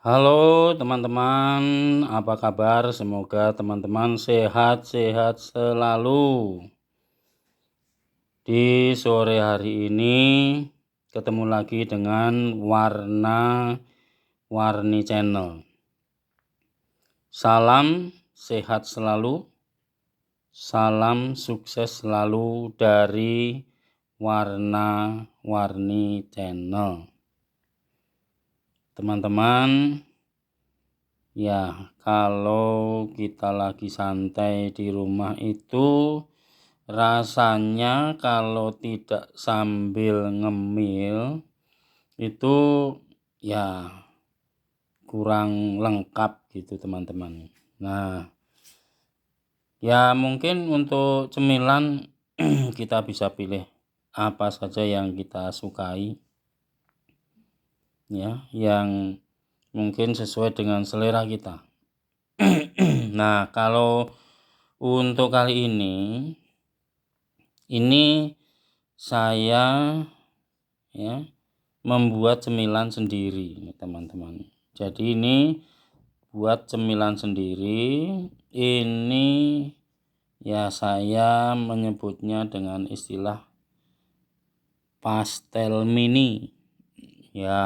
Halo teman-teman, apa kabar? Semoga teman-teman sehat-sehat selalu. Di sore hari ini ketemu lagi dengan Warna-Warni Channel. Salam sehat selalu, salam sukses selalu dari Warna-Warni Channel. Teman-teman, ya, kalau kita lagi santai di rumah itu rasanya kalau tidak sambil ngemil itu ya kurang lengkap gitu teman-teman. Nah, ya mungkin untuk cemilan kita bisa pilih apa saja yang kita sukai, ya, yang mungkin sesuai dengan selera kita. Nah, kalau untuk kali ini saya ya membuat cemilan sendiri, teman-teman. Jadi ini buat cemilan sendiri. Ini ya saya menyebutnya dengan istilah pastel mini. Ya,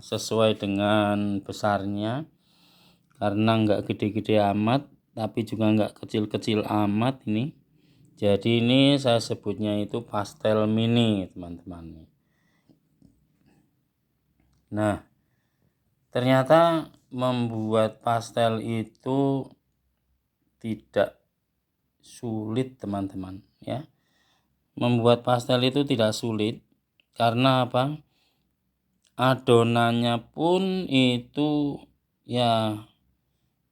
sesuai dengan besarnya. Karena enggak gede-gede amat, tapi juga enggak kecil-kecil amat ini. Jadi ini saya sebutnya itu pastel mini, teman-teman. Nah, ternyata membuat pastel itu tidak sulit, teman-teman, ya. Membuat pastel itu tidak sulit karena apa? Adonannya pun itu ya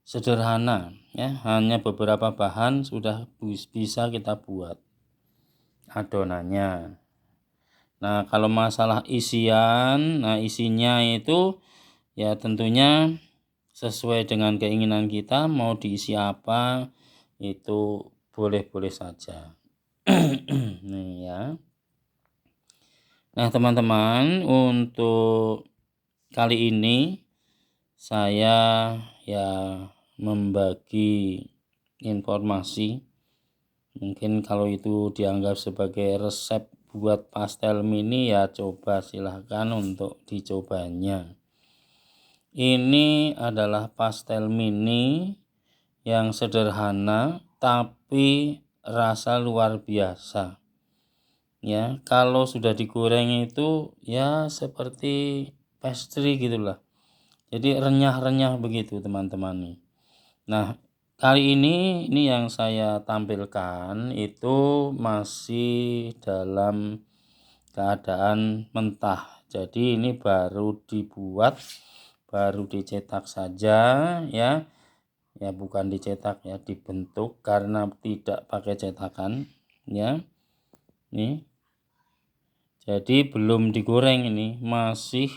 sederhana, ya. Hanya beberapa bahan sudah bisa kita buat adonannya. Nah, kalau masalah isian, isinya itu ya tentunya sesuai dengan keinginan kita, mau diisi apa itu boleh-boleh saja. Nih ya. Nah, teman-teman, untuk kali ini saya ya membagi informasi. Mungkin kalau itu dianggap sebagai resep buat pastel mini, ya coba silahkan untuk dicobanya. Ini adalah pastel mini yang sederhana tapi rasa luar biasa. Ya, kalau sudah digoreng itu ya seperti pastry gitulah. Jadi renyah-renyah begitu, teman-teman. Nah, kali ini yang saya tampilkan itu masih dalam keadaan mentah. Jadi ini baru dibuat, baru dicetak saja, ya. Ya bukan dicetak, ya dibentuk karena tidak pakai cetakan, ya. Nih. Jadi belum digoreng, ini masih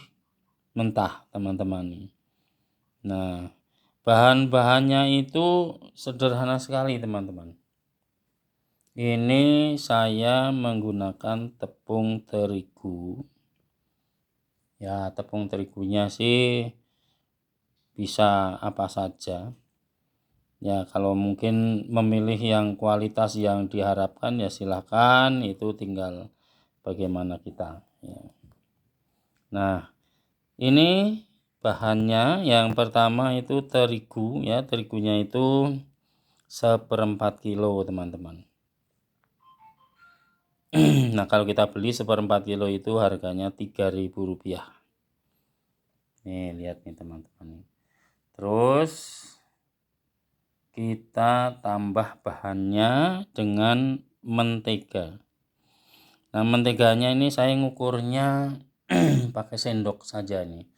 mentah, teman-teman. Nah, bahan-bahannya itu sederhana sekali, teman-teman. Ini saya menggunakan tepung terigu. Ya, tepung terigunya sih bisa apa saja. Ya, kalau mungkin memilih yang kualitas yang diharapkan ya silakan, itu tinggal bagaimana kita. Ya. Nah, ini bahannya yang pertama itu terigu, ya, terigunya itu 1/4 kilo, teman-teman. Nah, kalau kita beli 1/4 kilo itu harganya Rp3.000. Nih, lihat nih, teman-teman. Terus kita tambah bahannya dengan mentega. Nah, menteganya ini saya ngukurnya pakai sendok saja nih.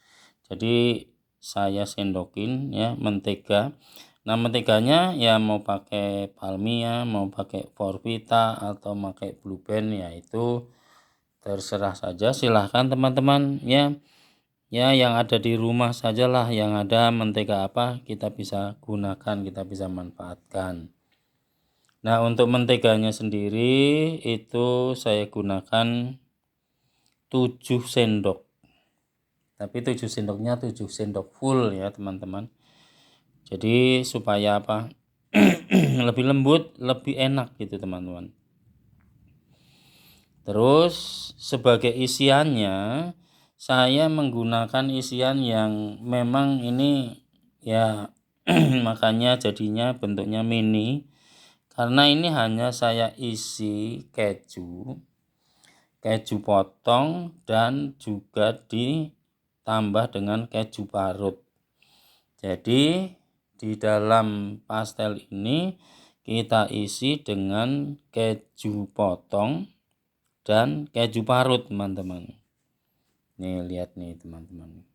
Jadi saya sendokin ya mentega. Nah, menteganya ya mau pakai Palmia, mau pakai Forvita atau pakai Blue Band, ya itu terserah saja, silahkan teman-teman, ya. Ya, yang ada di rumah sajalah, yang ada mentega apa kita bisa gunakan, kita bisa manfaatkan. Nah, untuk menteganya sendiri itu saya gunakan 7 sendok. tapi 7 sendoknya 7 sendok full ya teman-teman. Jadi supaya apa? Lebih lembut, lebih enak gitu teman-teman. Terus sebagai isiannya saya menggunakan isian yang memang ini ya makanya jadinya bentuknya mini, karena ini hanya saya isi keju potong dan juga ditambah dengan keju parut. Jadi di dalam pastel ini kita isi dengan keju potong dan keju parut teman-teman. Nih lihat nih teman-teman.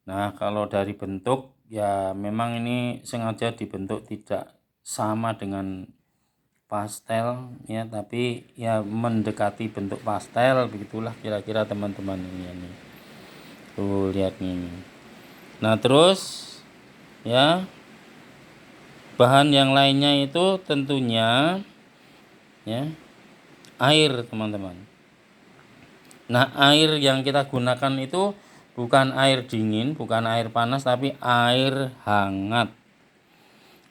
Nah kalau dari bentuk ya memang ini sengaja dibentuk tidak sama dengan pastel ya, tapi ya mendekati bentuk pastel, begitulah kira-kira teman-teman ini. Tuh lihat nih. Nah terus ya bahan yang lainnya itu tentunya ya air teman-teman. Nah air yang kita gunakan itu bukan air dingin, bukan air panas, tapi air hangat.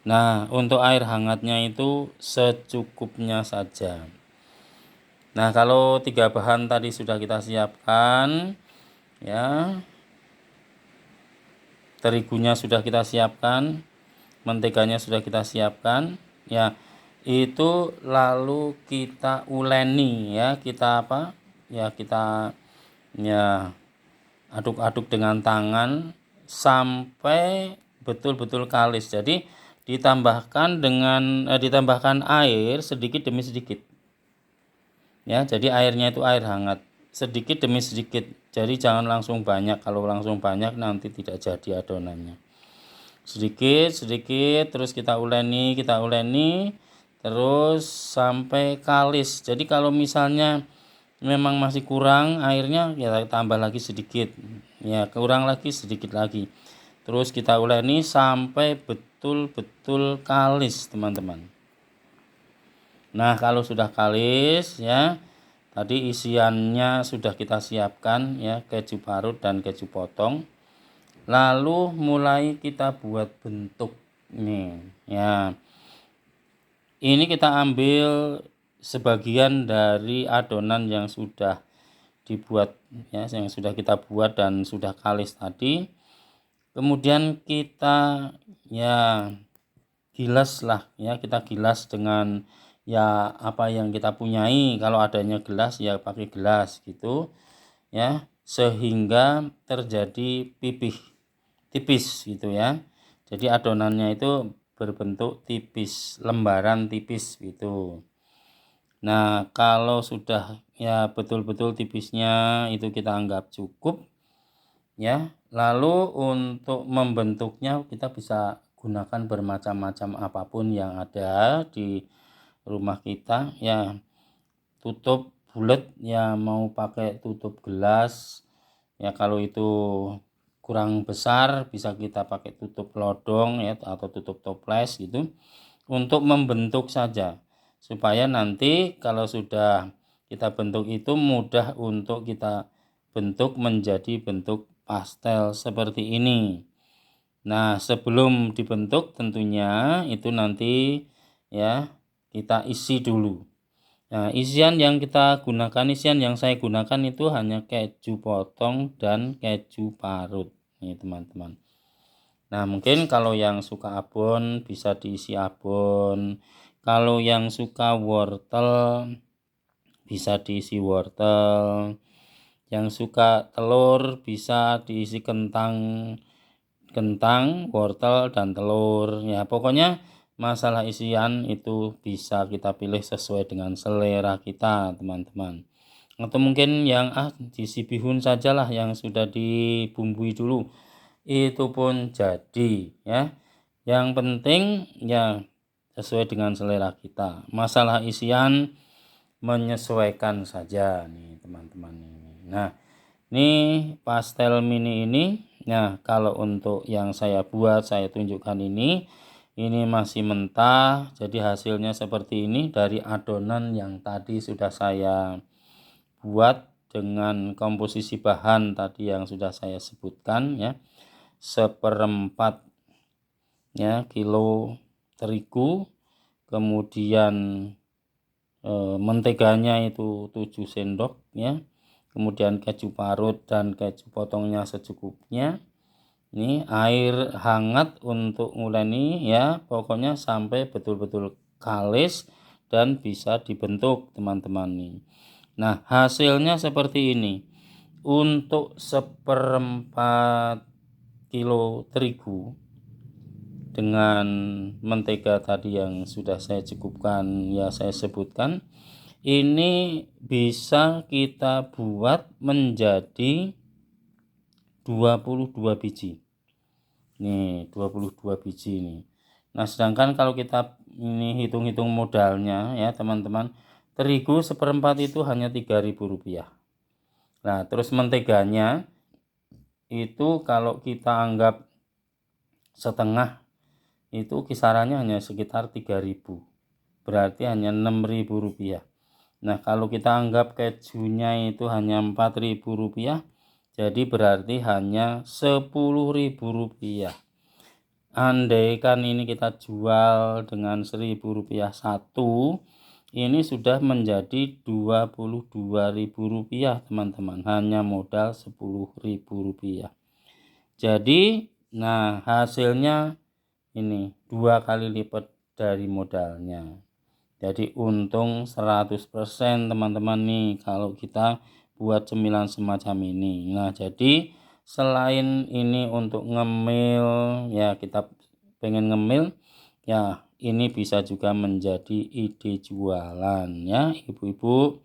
Nah untuk air hangatnya itu secukupnya saja. Nah kalau 3 bahan tadi sudah kita siapkan ya, terigunya sudah kita siapkan, menteganya sudah kita siapkan ya, itu lalu kita uleni ya, kita apa ya, kita ya aduk-aduk dengan tangan sampai betul-betul kalis. Jadi ditambahkan air sedikit demi sedikit ya, jadi airnya itu air hangat sedikit demi sedikit, jadi jangan langsung banyak. Kalau langsung banyak nanti tidak jadi adonannya. Sedikit terus kita uleni terus sampai kalis. Jadi kalau misalnya memang masih kurang airnya ya tambah lagi sedikit ya, kurang lagi sedikit lagi, terus kita uleni sampai betul-betul kalis teman-teman. Nah kalau sudah kalis ya, tadi isiannya sudah kita siapkan ya, keju parut dan keju potong. Lalu mulai kita buat bentuk nih ya. Ini kita ambil sebagian dari adonan yang sudah dibuat ya, yang sudah kita buat dan sudah kalis tadi. Kemudian kita ya gilas lah ya, kita gilas dengan ya apa yang kita punyai. Kalau adanya gelas ya pakai gelas gitu ya, sehingga terjadi tipis gitu ya. Jadi adonannya itu berbentuk tipis, lembaran tipis gitu. Nah kalau sudah ya betul-betul tipisnya itu kita anggap cukup ya. Lalu untuk membentuknya kita bisa gunakan bermacam-macam apapun yang ada di rumah kita ya. Tutup bulat ya, mau pakai tutup gelas ya, kalau itu kurang besar bisa kita pakai tutup lodong ya, atau tutup toples gitu, untuk membentuk saja supaya nanti kalau sudah kita bentuk itu mudah untuk kita bentuk menjadi bentuk pastel seperti ini. Nah sebelum dibentuk tentunya itu nanti ya kita isi dulu. Nah isian yang saya gunakan itu hanya keju potong dan keju parut nih teman-teman. Nah mungkin kalau yang suka abon bisa diisi abon, kalau yang suka wortel bisa diisi wortel, yang suka telur bisa diisi kentang, wortel dan telur ya. Pokoknya masalah isian itu bisa kita pilih sesuai dengan selera kita teman-teman. Atau mungkin yang diisi bihun sajalah yang sudah dibumbui dulu, itu pun jadi ya. Yang penting ya sesuai dengan selera kita. Masalah isian menyesuaikan saja nih teman-teman ini. Nah ini pastel mini ini nah, kalau untuk yang saya buat, saya tunjukkan ini masih mentah, jadi hasilnya seperti ini dari adonan yang tadi sudah saya buat dengan komposisi bahan tadi yang sudah saya sebutkan ya, 1/4 ya kilo terigu, kemudian menteganya itu 7 sendok ya, kemudian keju parut dan keju potongnya secukupnya. Ini air hangat untuk nguleni ya, pokoknya sampai betul-betul kalis dan bisa dibentuk teman-teman nih. Nah, hasilnya seperti ini. Untuk 1/4 kilo terigu dengan mentega tadi yang sudah saya cukupkan ya, saya sebutkan, ini bisa kita buat menjadi 22 biji. Nih, 22 biji ini. Nah, sedangkan kalau kita ini hitung-hitung modalnya ya, teman-teman, terigu 1/4 itu hanya Rp3.000. Nah, terus menteganya itu kalau kita anggap setengah itu kisarannya hanya sekitar 3.000. Berarti hanya Rp6.000. Nah, kalau kita anggap kejunya itu hanya Rp4.000, jadi berarti hanya Rp10.000. Andaikan ini kita jual dengan Rp1.000 satu, ini sudah menjadi Rp22.000 teman-teman, hanya modal Rp10.000. Jadi nah hasilnya ini 2 kali lipat dari modalnya. Jadi untung 100% teman-teman nih kalau kita buat cemilan semacam ini. Nah, jadi selain ini untuk ngemil ya, kita pengen ngemil ya, ini bisa juga menjadi ide jualan ya ibu-ibu.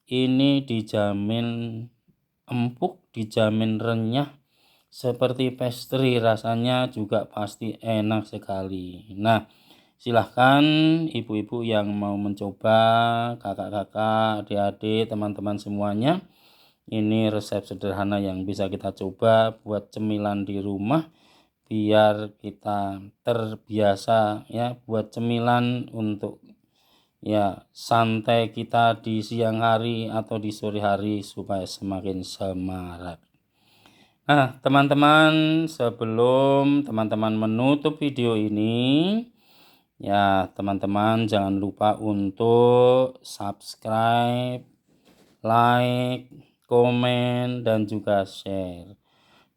Ini dijamin empuk, dijamin renyah seperti pastry, rasanya juga pasti enak sekali. Nah, silahkan ibu-ibu yang mau mencoba, kakak-kakak, adik-adik, teman-teman semuanya. Ini resep sederhana yang bisa kita coba buat cemilan di rumah biar kita terbiasa ya buat cemilan untuk ya santai kita di siang hari atau di sore hari supaya semakin semarak. Nah, teman-teman, sebelum teman-teman menutup video ini, ya, teman-teman jangan lupa untuk subscribe, like, komen, dan juga share.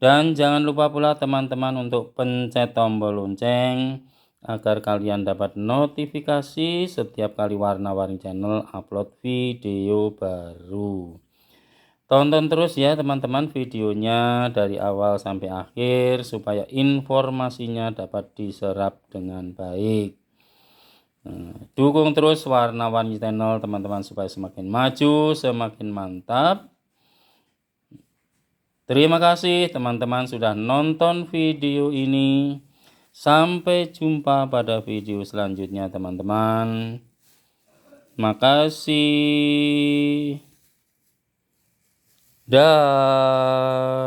Dan jangan lupa pula teman-teman untuk pencet tombol lonceng agar kalian dapat notifikasi setiap kali Warna-Warni Channel upload video baru. Tonton terus ya teman-teman videonya dari awal sampai akhir supaya informasinya dapat diserap dengan baik. Dukung terus Warna-Warni Channel teman-teman supaya semakin maju, semakin mantap. Terima kasih teman-teman sudah nonton video ini. Sampai jumpa pada video selanjutnya teman-teman. Makasih. だ